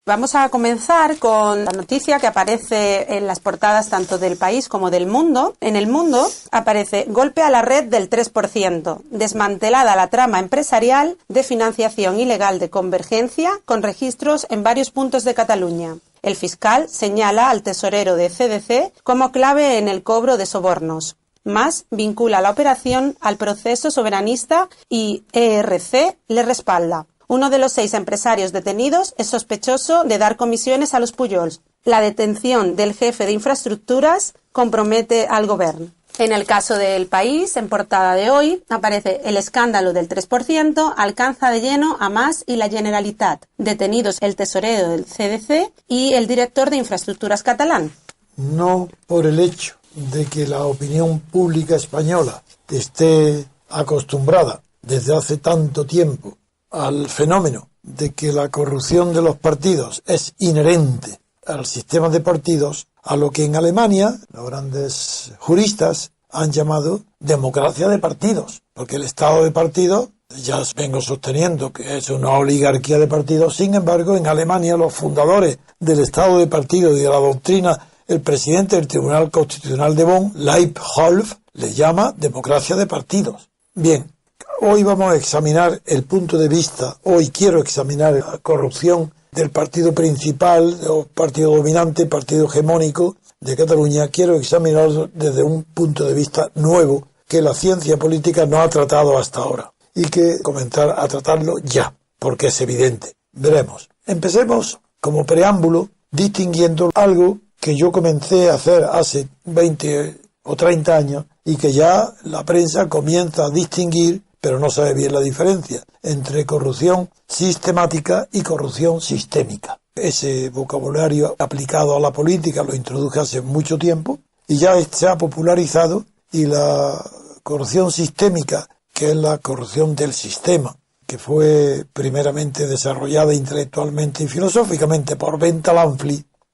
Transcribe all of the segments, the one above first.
Vamos a comenzar con la noticia que aparece en las portadas tanto del País como del Mundo. En el Mundo aparece: golpe a la red del 3%, desmantelada la trama empresarial de financiación ilegal de Convergencia con registros en varios puntos de Cataluña. El fiscal señala al tesorero de CDC como clave en el cobro de sobornos. Mas vincula la operación al proceso soberanista y ERC le respalda. Uno de los 6 empresarios detenidos es sospechoso de dar comisiones a los Pujols. La detención del jefe de infraestructuras compromete al gobierno. En el caso del País, en portada de hoy, aparece: el escándalo del 3% alcanza de lleno a Mas y la Generalitat. Detenidos el tesorero del CDC y el director de infraestructuras catalán. No por el hecho de que la opinión pública española esté acostumbrada desde hace tanto tiempo al fenómeno de que la corrupción de los partidos es inherente al sistema de partidos, a lo que en Alemania los grandes juristas han llamado democracia de partidos, porque el Estado de partidos, ya vengo sosteniendo que es una oligarquía de partidos. Sin embargo, en Alemania los fundadores del Estado de partidos y de la doctrina, el presidente del Tribunal Constitucional de Bonn, Leibholz, le llama democracia de partidos. Bien, hoy vamos a examinar el punto de vista, hoy quiero examinar la corrupción del partido principal, o partido dominante, partido hegemónico de Cataluña. Quiero examinarlo desde un punto de vista nuevo que la ciencia política no ha tratado hasta ahora y que comenzar a tratarlo ya, porque es evidente. Veremos. Empecemos como preámbulo distinguiendo algo que yo comencé a hacer hace 20 o 30 años y que ya la prensa comienza a distinguir, pero no sabe bien la diferencia entre corrupción sistemática y corrupción sistémica. Ese vocabulario aplicado a la política lo introduje hace mucho tiempo y ya se ha popularizado, y la corrupción sistémica, que es la corrupción del sistema, que fue primeramente desarrollada intelectualmente y filosóficamente por Bentham,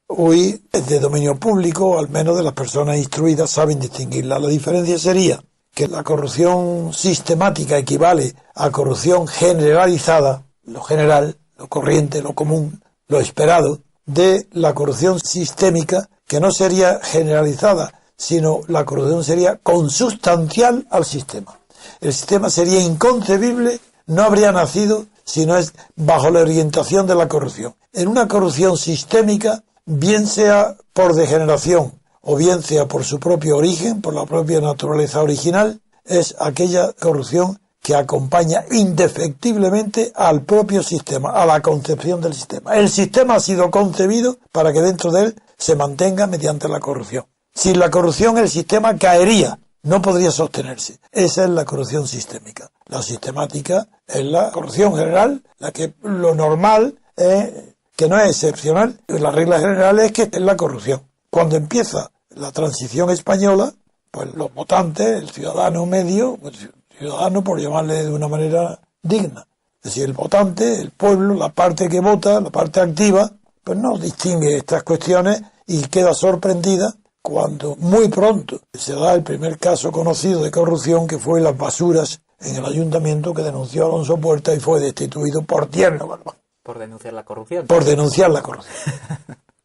hoy es de dominio público, al menos de las personas instruidas saben distinguirla. La diferencia sería que la corrupción sistemática equivale a corrupción generalizada, lo general, lo corriente, lo común, lo esperado, de la corrupción sistémica, que no sería generalizada, sino la corrupción sería consustancial al sistema. El sistema sería inconcebible, no habría nacido si no es bajo la orientación de la corrupción. En una corrupción sistémica, bien sea por degeneración o bien sea por su propio origen, por la propia naturaleza original, es aquella corrupción que acompaña indefectiblemente al propio sistema, a la concepción del sistema. El sistema ha sido concebido para que dentro de él se mantenga mediante la corrupción. Sin la corrupción el sistema caería, no podría sostenerse. Esa es la corrupción sistémica. La sistemática es la corrupción general, la que lo normal es, que no es excepcional. La regla general es que es la corrupción. Cuando empieza la transición española, pues los votantes, el ciudadano medio, pues ciudadano por llamarle de una manera digna, es decir, el votante, el pueblo, la parte que vota, la parte activa, pues no distingue estas cuestiones y queda sorprendida cuando muy pronto se da el primer caso conocido de corrupción, que fue las basuras en el ayuntamiento, que denunció Alonso Puerta y fue destituido por tierno Galván. Por denunciar la corrupción. Por denunciar la corrupción.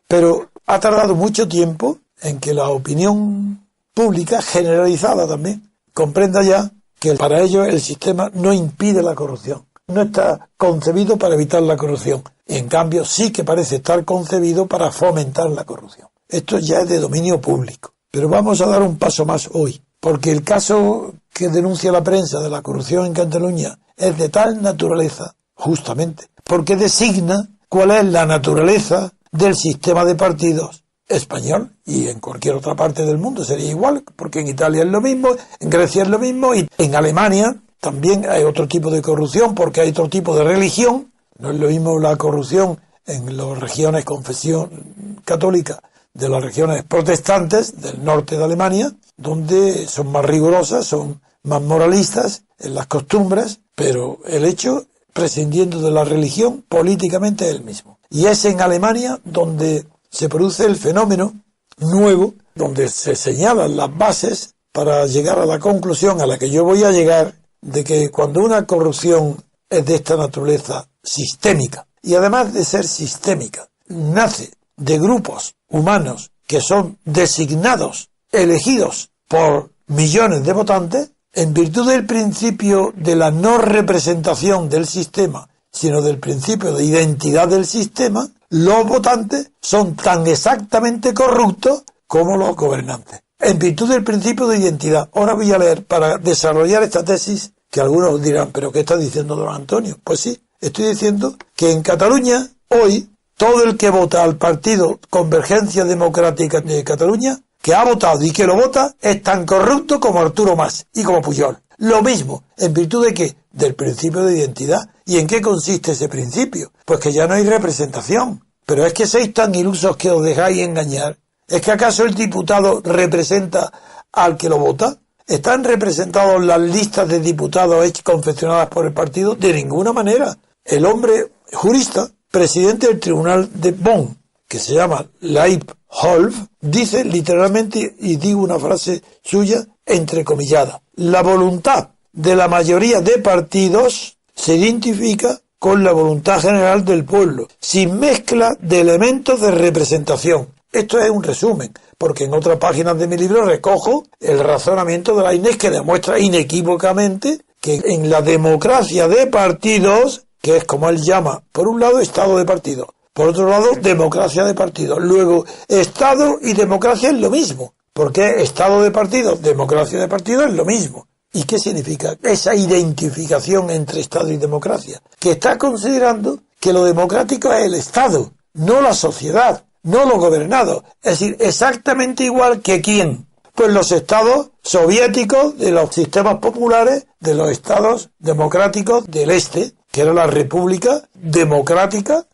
Pero ha tardado mucho tiempo en que la opinión pública, generalizada también, comprenda ya que para ellos el sistema no impide la corrupción. No está concebido para evitar la corrupción. En cambio, sí que parece estar concebido para fomentar la corrupción. Esto ya es de dominio público. Pero vamos a dar un paso más hoy, porque el caso que denuncia la prensa de la corrupción en Cataluña es de tal naturaleza, justamente, porque designa cuál es la naturaleza del sistema de partidos español, y en cualquier otra parte del mundo sería igual, porque en Italia es lo mismo, en Grecia es lo mismo, y en Alemania también hay otro tipo de corrupción, porque hay otro tipo de religión. No es lo mismo la corrupción en las regiones confesión católica de las regiones protestantes del norte de Alemania, donde son más rigurosas, son más moralistas en las costumbres, pero el hecho, prescindiendo de la religión, políticamente es el mismo. Y es en Alemania donde se produce el fenómeno nuevo, donde se señalan las bases para llegar a la conclusión a la que yo voy a llegar, de que cuando una corrupción es de esta naturaleza sistémica, y además de ser sistémica, nace de grupos humanos que son designados, elegidos por millones de votantes, en virtud del principio de la no representación del sistema, sino del principio de identidad del sistema, los votantes son tan exactamente corruptos como los gobernantes. En virtud del principio de identidad. Ahora voy a leer para desarrollar esta tesis que algunos dirán, ¿pero qué está diciendo don Antonio? Pues sí, estoy diciendo que en Cataluña, hoy, todo el que vota al partido Convergencia Democrática de Cataluña, que ha votado y que lo vota, es tan corrupto como Arturo Mas y como Pujol. Lo mismo, ¿en virtud de qué? Del principio de identidad. ¿Y en qué consiste ese principio? Pues que ya no hay representación. Pero es que sois tan ilusos que os dejáis engañar. ¿Es que acaso el diputado representa al que lo vota? ¿Están representados las listas de diputados confeccionadas por el partido? De ninguna manera. El hombre jurista, presidente del Tribunal de Bonn, que se llama Leibholz, dice literalmente, y digo una frase suya, entrecomillada: la voluntad de la mayoría de partidos se identifica con la voluntad general del pueblo, sin mezcla de elementos de representación. Esto es un resumen, porque en otras páginas de mi libro recojo el razonamiento de la Inés, que demuestra inequívocamente que en la democracia de partidos, que es como él llama, por un lado, Estado de partidos, por otro lado, democracia de partidos. Luego, Estado y democracia es lo mismo, porque Estado de partidos, democracia de partidos es lo mismo. ¿Y qué significa esa identificación entre Estado y democracia? Que está considerando que lo democrático es el Estado, no la sociedad, no los gobernados. Es decir, exactamente igual que ¿quién? Pues los estados soviéticos de los sistemas populares, de los estados democráticos del este, que era la República Democrática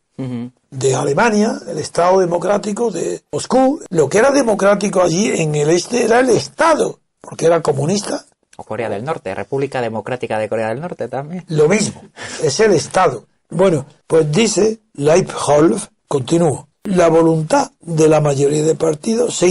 de Alemania, el Estado Democrático de Moscú. Lo que era democrático allí en el este era el Estado, porque era comunista. O Corea del Norte, República Democrática de Corea del Norte también. Lo mismo, es el Estado. Bueno, pues dice Leibholz, continúo, la voluntad de la mayoría de partidos se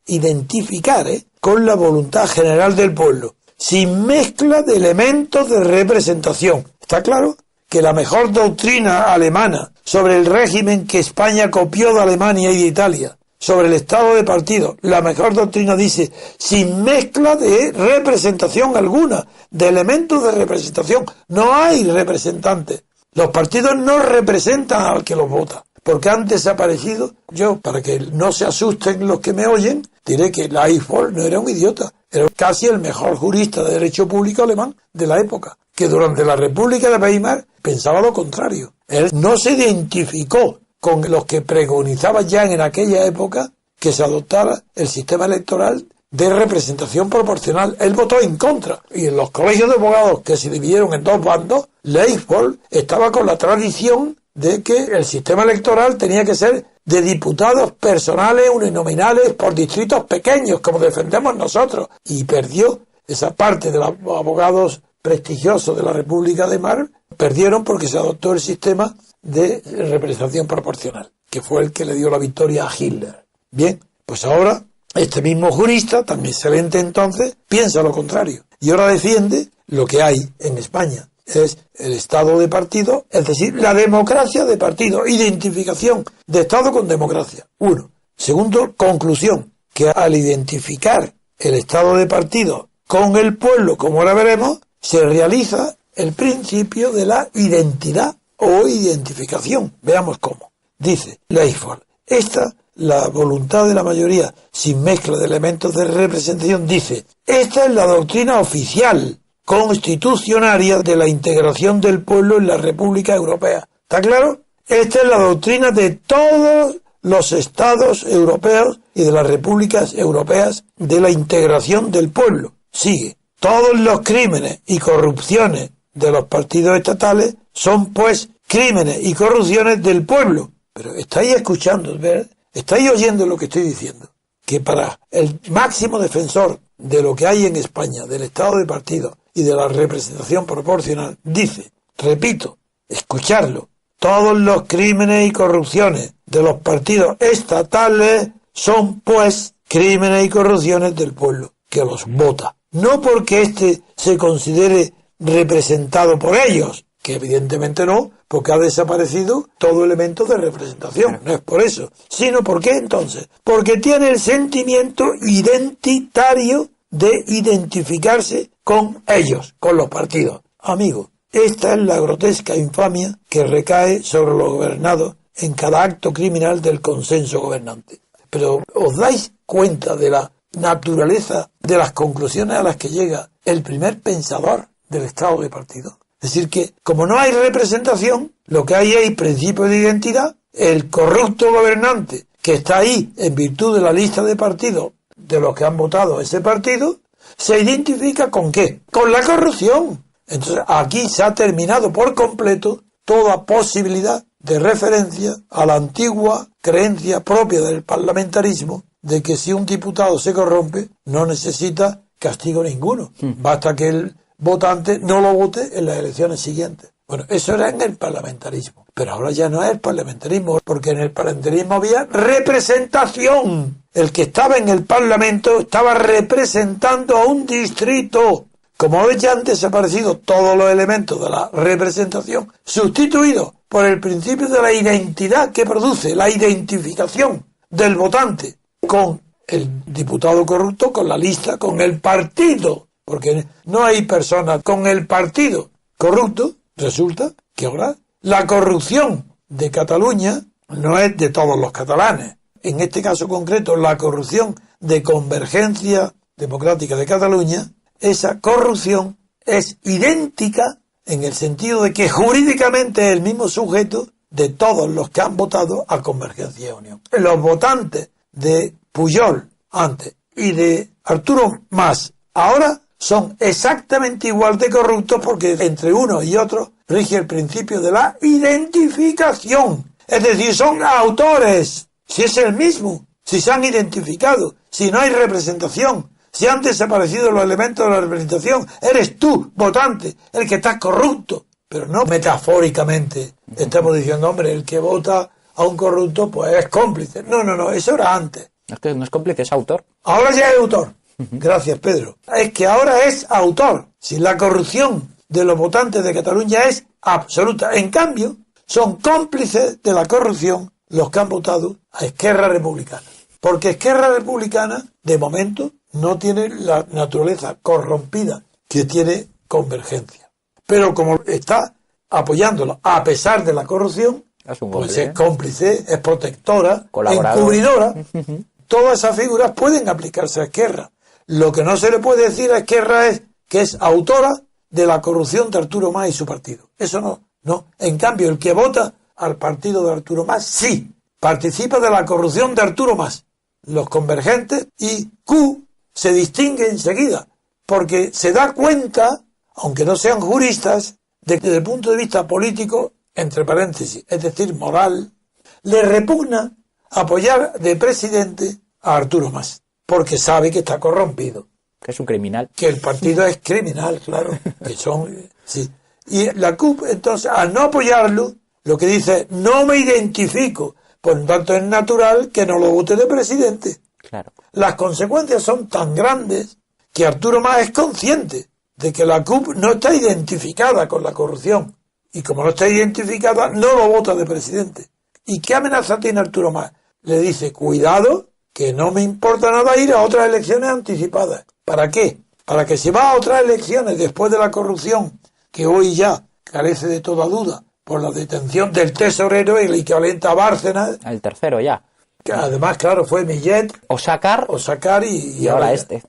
identificar con la voluntad general del pueblo, sin mezcla de elementos de representación. ¿Está claro? Que la mejor doctrina alemana sobre el régimen que España copió de Alemania y de Italia, sobre el estado de partido, la mejor doctrina dice, sin mezcla de representación alguna, de elementos de representación. No hay representantes. Los partidos no representan al que los vota, porque han desaparecido. Yo, para que no se asusten los que me oyen, diré que Leibholz no era un idiota, era casi el mejor jurista de derecho público alemán de la época, que durante la República de Weimar pensaba lo contrario. Él no se identificó con los que preconizaban ya en aquella época que se adoptara el sistema electoral de representación proporcional. Él votó en contra. Y en los colegios de abogados que se dividieron en dos bandos, Leibholz estaba con la tradición de que el sistema electoral tenía que ser de diputados personales, uninominales, por distritos pequeños, como defendemos nosotros. Y perdió esa parte de los abogados prestigiosos de la República de Weimar, perdieron porque se adoptó el sistema de representación proporcional, que fue el que le dio la victoria a Hitler. Bien, pues ahora este mismo jurista, tan excelente entonces, piensa lo contrario. Y ahora defiende lo que hay en España. Es el Estado de partido, es decir, la democracia de partido, identificación de Estado con democracia. Uno. Segundo, conclusión, que al identificar el Estado de partido con el pueblo, como ahora veremos, se realiza el principio de la identidad o identificación. Veamos cómo. Dice Leibholz, la voluntad de la mayoría sin mezcla de elementos de representación, dice, esta es la doctrina oficial constitucionaria de la integración del pueblo en la República Europea. ¿Está claro? Esta es la doctrina de todos los estados europeos y de las repúblicas europeas de la integración del pueblo. Sigue. Todos los crímenes y corrupciones de los partidos estatales son, pues, crímenes y corrupciones del pueblo. Pero estáis escuchando, ¿verdad? Estáis oyendo lo que estoy diciendo. Que para el máximo defensor de lo que hay en España, del estado de partido y de la representación proporcional, dice, repito, escucharlo, todos los crímenes y corrupciones de los partidos estatales son, pues, crímenes y corrupciones del pueblo, que los vota. No porque éste se considere representado por ellos, que evidentemente no, porque ha desaparecido todo elemento de representación. No es por eso, sino ¿por qué entonces? Porque tiene el sentimiento identitario de identificarse con ellos, con los partidos. Amigo, esta es la grotesca infamia que recae sobre los gobernados en cada acto criminal del consenso gobernante. Pero ¿os dais cuenta de la naturaleza de las conclusiones a las que llega el primer pensador del Estado de partido? Es decir, que como no hay representación, lo que hay es principio de identidad. El corrupto gobernante que está ahí en virtud de la lista de partidos de los que han votado ese partido, se identifica ¿con qué? Con la corrupción. Entonces aquí se ha terminado por completo toda posibilidad de referencia a la antigua creencia propia del parlamentarismo de que si un diputado se corrompe no necesita castigo ninguno. Basta que el votante no lo vote en las elecciones siguientes. Bueno, eso era en el parlamentarismo. Pero ahora ya no es el parlamentarismo, porque en el parlamentarismo había representación. El que estaba en el Parlamento estaba representando a un distrito. Como hoy ya han desaparecido todos los elementos de la representación, sustituidos por el principio de la identidad que produce la identificación del votante con el diputado corrupto, con la lista, con el partido, porque no hay personas con el partido corrupto. Resulta que ahora la corrupción de Cataluña no es de todos los catalanes. En este caso concreto, la corrupción de Convergencia Democrática de Cataluña, esa corrupción es idéntica en el sentido de que jurídicamente es el mismo sujeto de todos los que han votado a Convergencia y Unión. Los votantes de Pujol antes y de Arturo Mas ahora son exactamente igual de corruptos porque entre uno y otro rige el principio de la identificación. Es decir, son autores. Si es el mismo, si se han identificado, si no hay representación, si han desaparecido los elementos de la representación, eres tú, votante, el que estás corrupto. Pero no metafóricamente estamos diciendo, hombre, el que vota a un corrupto pues es cómplice. No, eso era antes. Es que no es cómplice, es autor. Ahora ya es autor. Gracias, Pedro. Es que ahora es autor. Si la corrupción de los votantes de Cataluña es absoluta. En cambio, son cómplices de la corrupción los que han votado a Esquerra Republicana. Porque Esquerra Republicana, de momento, no tiene la naturaleza corrompida que tiene Convergencia. Pero como está apoyándola a pesar de la corrupción, pues es cómplice, es protectora, encubridora. Todas esas figuras pueden aplicarse a Esquerra. Lo que no se le puede decir a Esquerra es que es autora de la corrupción de Arturo Mas y su partido. Eso no. En cambio, el que vota al partido de Arturo Mas, sí, participa de la corrupción de Arturo Mas. Los convergentes y Q se distingue enseguida, porque se da cuenta, aunque no sean juristas, de que desde el punto de vista político, entre paréntesis, es decir, moral, le repugna apoyar de presidente a Arturo Mas, porque sabe que está corrompido. Que es un criminal. Que el partido es criminal, claro. Que son, sí. Y la CUP, entonces, al no apoyarlo, lo que dice es, no me identifico. Por lo tanto, es natural que no lo vote de presidente. Claro. Las consecuencias son tan grandes que Arturo Mas es consciente de que la CUP no está identificada con la corrupción. Y como no está identificada, no lo vota de presidente. ¿Y qué amenaza tiene Arturo Mas? Le dice, cuidado, que no me importa nada ir a otras elecciones anticipadas. ¿Para qué? Para que si va a otras elecciones después de la corrupción, que hoy ya carece de toda duda, por la detención del tesorero, el equivalente a Bárcenas. El tercero ya. Que además, claro, fue Millet. Osakar y ahora este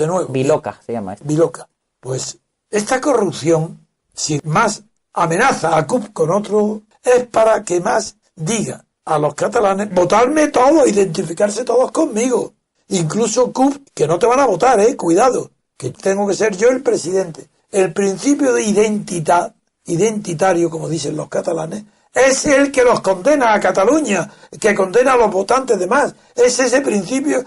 nuevo. Viloca se llama este. Viloca. Pues esta corrupción, si Mas amenaza a CUP con otro, es para que Mas diga a los catalanes, votarme todos, identificarse todos conmigo. Incluso CUP, que no te van a votar, cuidado, que tengo que ser yo el presidente. El principio de identidad, identitario, como dicen los catalanes, es el que los condena a Cataluña, que condena a los votantes de Mas. Es ese principio.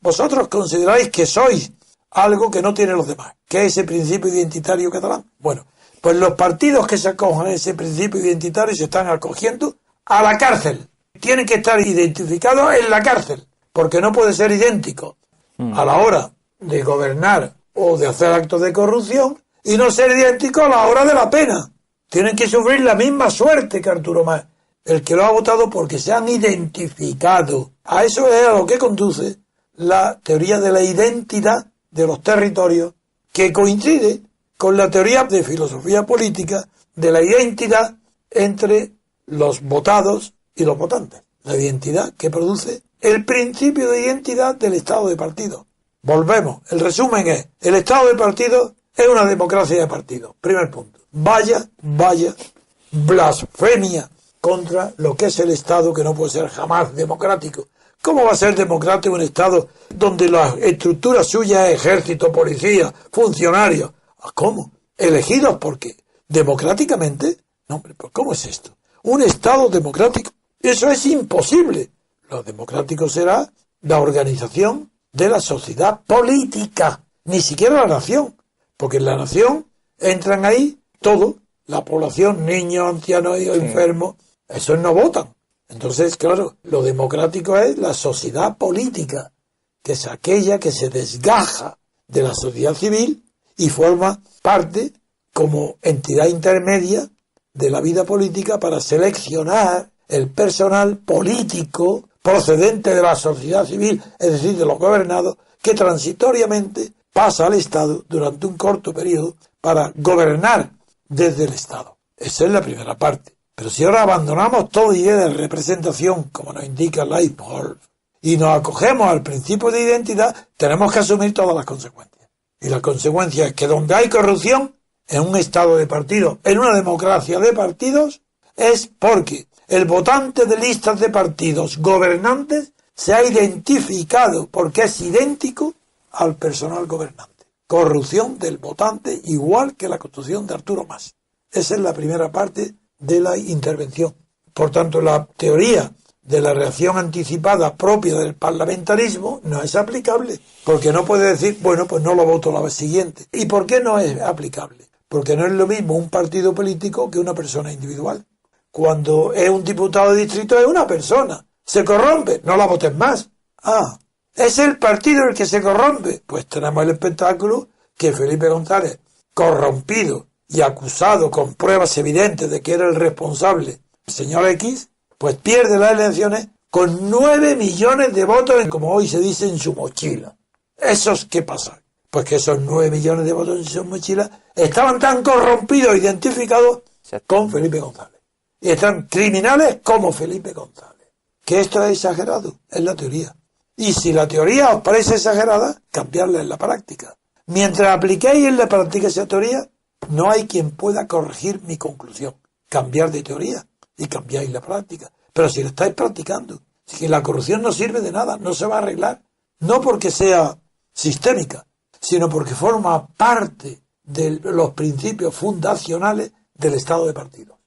Vosotros consideráis que sois algo que no tienen los demás, que es ese principio identitario catalán. Bueno, pues los partidos que se acojan a ese principio identitario se están acogiendo a la cárcel. Tienen que estar identificados en la cárcel, porque no puede ser idéntico a la hora de gobernar o de hacer actos de corrupción y no ser idéntico a la hora de la pena. tienen que sufrir la misma suerte que Arturo Mas, el que lo ha votado porque se han identificado. A eso es a lo que conduce la teoría de la identidad de los territorios, que coincide con la teoría de filosofía política de la identidad entre los votados y los votantes. La identidad que produce el principio de identidad del Estado de partido. Volvemos, el resumen es, el Estado de partido es una democracia de partido. Primer punto. Vaya blasfemia contra lo que es el Estado, que no puede ser jamás democrático. ¿Cómo va a ser democrático un Estado donde la estructura suya es ejército, policía, funcionarios? ¿Cómo? ¿Elegidos por qué? ¿Democráticamente? No, hombre, ¿cómo es esto? Un Estado democrático. Eso es imposible. Lo democrático será la organización de la sociedad política, ni siquiera la nación, porque en la nación entran ahí todo, la población, niños, ancianos y enfermos, esos no votan. Entonces, claro, lo democrático es la sociedad política, que es aquella que se desgaja de la sociedad civil y forma parte como entidad intermedia de la vida política para seleccionar el personal político procedente de la sociedad civil, es decir, de los gobernados, que transitoriamente pasa al Estado durante un corto periodo para gobernar desde el Estado. Esa es la primera parte. Pero si ahora abandonamos toda idea de representación, como nos indica Leibniz, y nos acogemos al principio de identidad, tenemos que asumir todas las consecuencias. Y la consecuencia es que donde hay corrupción, en un Estado de partido, en una democracia de partidos, es porque el votante de listas de partidos gobernantes se ha identificado porque es idéntico al personal gobernante. Corrupción del votante, igual que la Constitución de Arturo Mas. Esa es la primera parte de la intervención. Por tanto, la teoría de la reacción anticipada propia del parlamentarismo no es aplicable, porque no puede decir, bueno, pues no lo voto la vez siguiente. ¿Y por qué no es aplicable? Porque no es lo mismo un partido político que una persona individual. Cuando es un diputado de distrito es una persona. ¿Se corrompe? No la votes más. Ah, ¿es el partido el que se corrompe? Pues tenemos el espectáculo que Felipe González, corrompido y acusado con pruebas evidentes de que era el responsable, el señor X, pues pierde las elecciones con 9 millones de votos, como hoy se dice, en su mochila. ¿Esos qué pasa? Pues que esos 9 millones de votos en su mochila estaban tan corrompidos, identificados con Felipe González. Y están criminales como Felipe González. Que esto es exagerado, es la teoría. Y si la teoría os parece exagerada, cambiarla en la práctica. Mientras apliquéis en la práctica esa teoría, no hay quien pueda corregir mi conclusión. Cambiar de teoría y cambiáis la práctica. Pero si lo estáis practicando, si la corrupción no sirve de nada, no se va a arreglar. No porque sea sistémica, sino porque forma parte de los principios fundacionales del Estado de partido.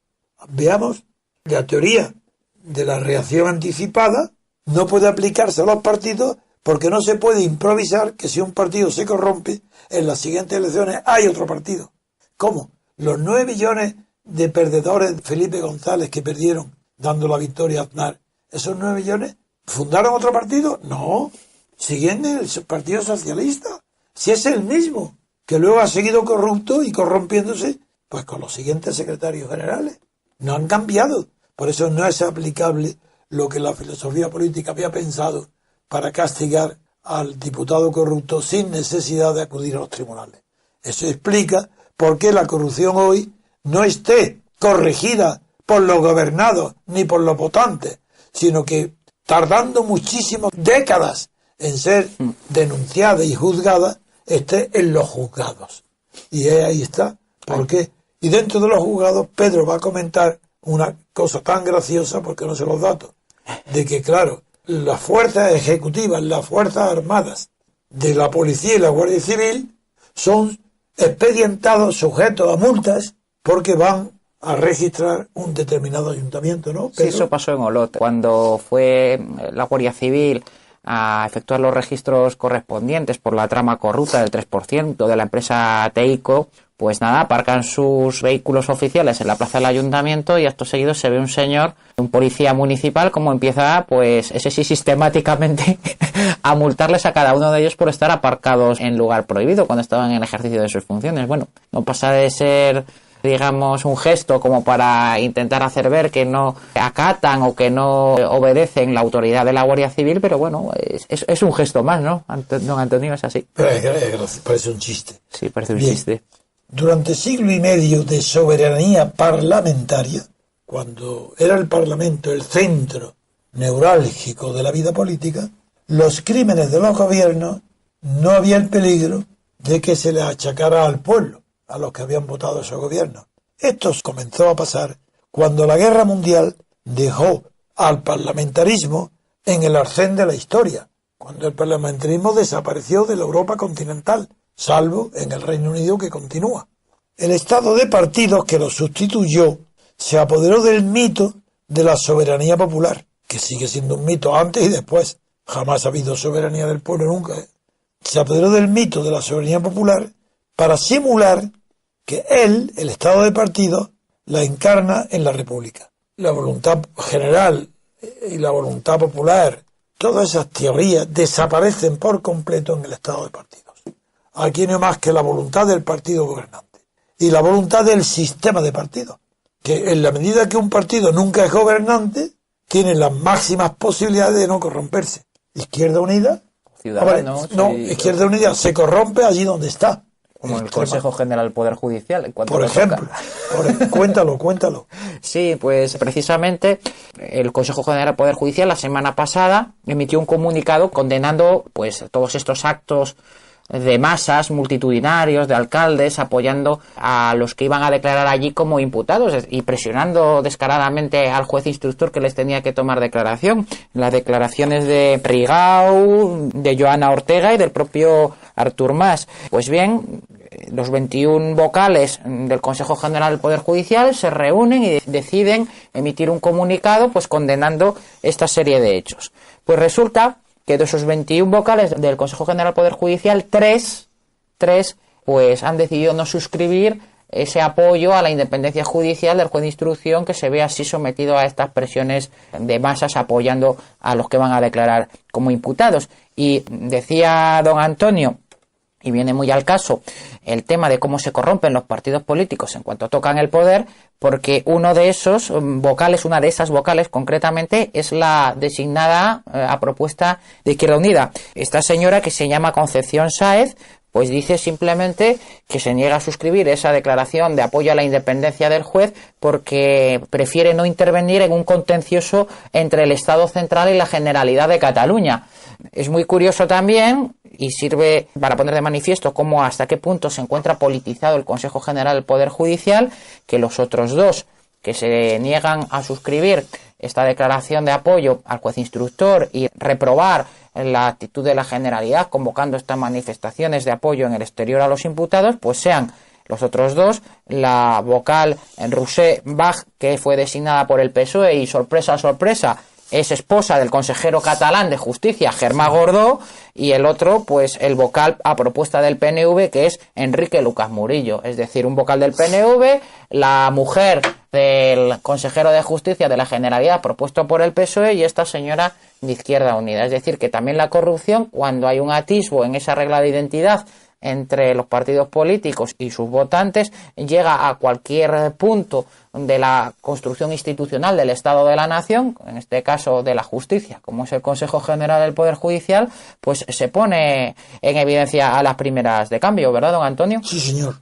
Veamos, la teoría de la reacción anticipada no puede aplicarse a los partidos porque no se puede improvisar que si un partido se corrompe, en las siguientes elecciones hay otro partido. ¿Cómo? Los 9 millones de perdedores de Felipe González que perdieron dando la victoria a Aznar, ¿esos 9 millones fundaron otro partido? No, siguen el Partido Socialista. Si es el mismo, que luego ha seguido corrupto y corrompiéndose, pues con los siguientes secretarios generales. No han cambiado. Por eso no es aplicable lo que la filosofía política había pensado para castigar al diputado corrupto sin necesidad de acudir a los tribunales. Eso explica por qué la corrupción hoy no esté corregida por los gobernados ni por los votantes, sino que tardando muchísimas décadas en ser denunciada y juzgada, esté en los juzgados. Y ahí está. ¿Por qué? Y dentro de los juzgados, Pedro va a comentar una cosa tan graciosa, porque no sé los datos, de que, claro, las fuerzas ejecutivas, las fuerzas armadas de la policía y la Guardia Civil son expedientados, sujetos a multas, porque van a registrar un determinado ayuntamiento, ¿no, Pedro? Sí, eso pasó en Olot. Cuando fue la Guardia Civil a efectuar los registros correspondientes por la trama corrupta del 3% de la empresa Teico, pues nada, aparcan sus vehículos oficiales en la plaza del ayuntamiento y acto seguido se ve un señor, un policía municipal, como empieza, pues ese sí sistemáticamente a multarles a cada uno de ellos por estar aparcados en lugar prohibido cuando estaban en el ejercicio de sus funciones. Bueno, no pasa de ser digamos, un gesto como para intentar hacer ver que no acatan o que no obedecen la autoridad de la Guardia Civil, pero bueno, es un gesto más, ¿no? Don Antonio, es así. Parece un chiste. Sí, parece un Bien. chiste. Durante siglo y medio de soberanía parlamentaria, cuando era el Parlamento el centro neurálgico de la vida política, los crímenes de los gobiernos no había el peligro de que se les achacara al pueblo, a los que habían votado esos gobiernos. Esto comenzó a pasar cuando la Guerra Mundial dejó al parlamentarismo en el arcén de la historia, cuando el parlamentarismo desapareció de la Europa continental, salvo en el Reino Unido, que continúa. El estado de partidos que lo sustituyó se apoderó del mito de la soberanía popular, que sigue siendo un mito antes y después. Jamás ha habido soberanía del pueblo, nunca. Se apoderó del mito de la soberanía popular para simular que él, el estado de partidos, la encarna en la república. La voluntad general y la voluntad popular, todas esas teorías desaparecen por completo en el estado de partidos. Aquí no hay más que la voluntad del partido gobernante y la voluntad del sistema de partidos, que en la medida que un partido nunca es gobernante, tiene las máximas posibilidades de no corromperse. Izquierda Unida, Izquierda Unida se corrompe allí donde está. Como el Consejo General del Poder Judicial. En cuanto por ejemplo, cuéntalo. Sí, pues precisamente el Consejo General del Poder Judicial la semana pasada emitió un comunicado condenando pues todos estos actos de masas multitudinarios de alcaldes apoyando a los que iban a declarar allí como imputados y presionando descaradamente al juez instructor que les tenía que tomar declaración. Las declaraciones de Rigau, de Joana Ortega y del propio Artur Mas. Pues bien, los 21 vocales del Consejo General del Poder Judicial se reúnen y deciden emitir un comunicado pues condenando esta serie de hechos. Pues resulta que de esos 21 vocales del Consejo General del Poder Judicial, tres pues han decidido no suscribir ese apoyo a la independencia judicial del juez de instrucción que se ve así sometido a estas presiones de masas apoyando a los que van a declarar como imputados. Y decía don Antonio, y viene muy al caso, el tema de cómo se corrompen los partidos políticos en cuanto tocan el poder, porque uno de esos vocales, una de esas vocales concretamente, es la designada a propuesta de Izquierda Unida. Esta señora, que se llama Concepción Sáez, pues dice simplemente que se niega a suscribir esa declaración de apoyo a la independencia del juez porque prefiere no intervenir en un contencioso entre el Estado central y la Generalidad de Cataluña. Es muy curioso también y sirve para poner de manifiesto cómo hasta qué punto se encuentra politizado el Consejo General del Poder Judicial, que los otros dos que se niegan a suscribir esta declaración de apoyo al juez instructor y reprobar la actitud de la Generalidad convocando estas manifestaciones de apoyo en el exterior a los imputados, pues sean los otros dos, la vocal Roser Bach, que fue designada por el PSOE y sorpresa, es esposa del consejero catalán de Justicia, Germà Gordó, y el otro, pues el vocal a propuesta del PNV, que es Enrique Lucas Murillo, es decir, un vocal del PNV, la mujer del consejero de Justicia de la Generalidad propuesto por el PSOE y esta señora de Izquierda Unida. Es decir, que también la corrupción, cuando hay un atisbo en esa regla de identidad entre los partidos políticos y sus votantes, llega a cualquier punto de la construcción institucional del Estado de la Nación, en este caso de la justicia, como es el Consejo General del Poder Judicial, pues se pone en evidencia a las primeras de cambio, ¿verdad, don Antonio? Sí, señor.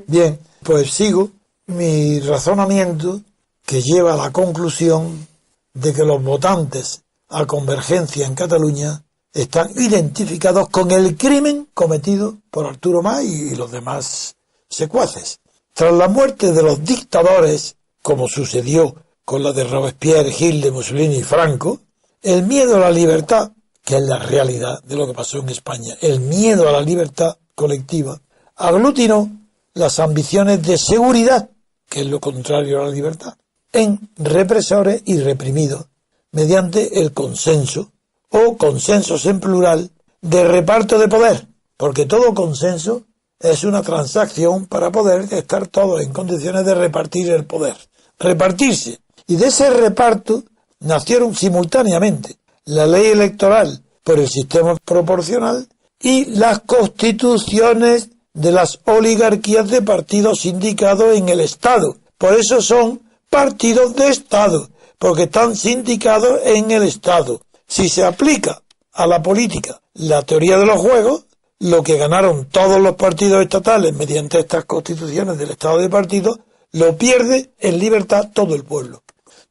Bien, pues sigo mi razonamiento, que lleva a la conclusión de que los votantes a Convergencia en Cataluña están identificados con el crimen cometido por Arturo Mas y los demás secuaces. Tras la muerte de los dictadores, como sucedió con la de Robespierre, Hitler, Mussolini y Franco, el miedo a la libertad, que es la realidad de lo que pasó en España, el miedo a la libertad colectiva, aglutinó las ambiciones de seguridad, que es lo contrario a la libertad, en represores y reprimidos, mediante el consenso, o consensos en plural, de reparto de poder, porque todo consenso es una transacción para poder estar todos en condiciones de repartir el poder, repartirse. Y de ese reparto nacieron simultáneamente la ley electoral por el sistema proporcional y las constituciones de las oligarquías de partidos sindicados en el Estado. Por eso son partidos de Estado, porque están sindicados en el Estado. Si se aplica a la política la teoría de los juegos, lo que ganaron todos los partidos estatales mediante estas constituciones del Estado de partidos, lo pierde en libertad todo el pueblo.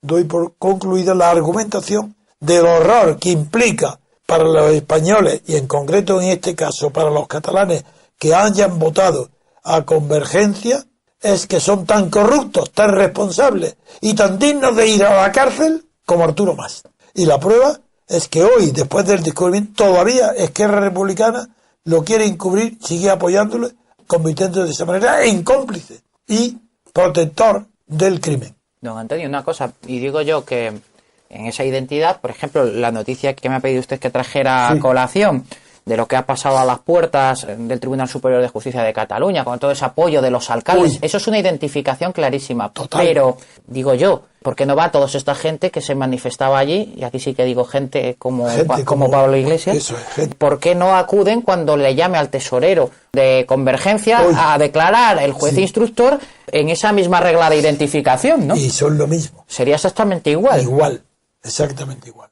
Doy por concluida la argumentación del horror que implica para los españoles, y en concreto en este caso para los catalanes que hayan votado a Convergencia, es que son tan corruptos, tan responsables y tan dignos de ir a la cárcel como Arturo Mas. Y la prueba es que hoy, después del descubrimiento, todavía Esquerra Republicana lo quiere encubrir, sigue apoyándolo, convirtiéndose de esa manera en cómplice y protector del crimen. Don Antonio, una cosa, y digo yo que en esa identidad, por ejemplo, la noticia que me ha pedido usted que trajera a colación de lo que ha pasado a las puertas del Tribunal Superior de Justicia de Cataluña, con todo ese apoyo de los alcaldes, eso es una identificación clarísima. Total. Pero, digo yo, ¿por qué no va toda esta gente que se manifestaba allí? Y aquí sí que digo gente como Pablo Iglesias. Eso es, gente. ¿Por qué no acuden cuando le llame al tesorero de Convergencia a declarar el juez instructor en esa misma regla de identificación, ¿no? Y son lo mismo. Sería exactamente igual. Igual, exactamente igual.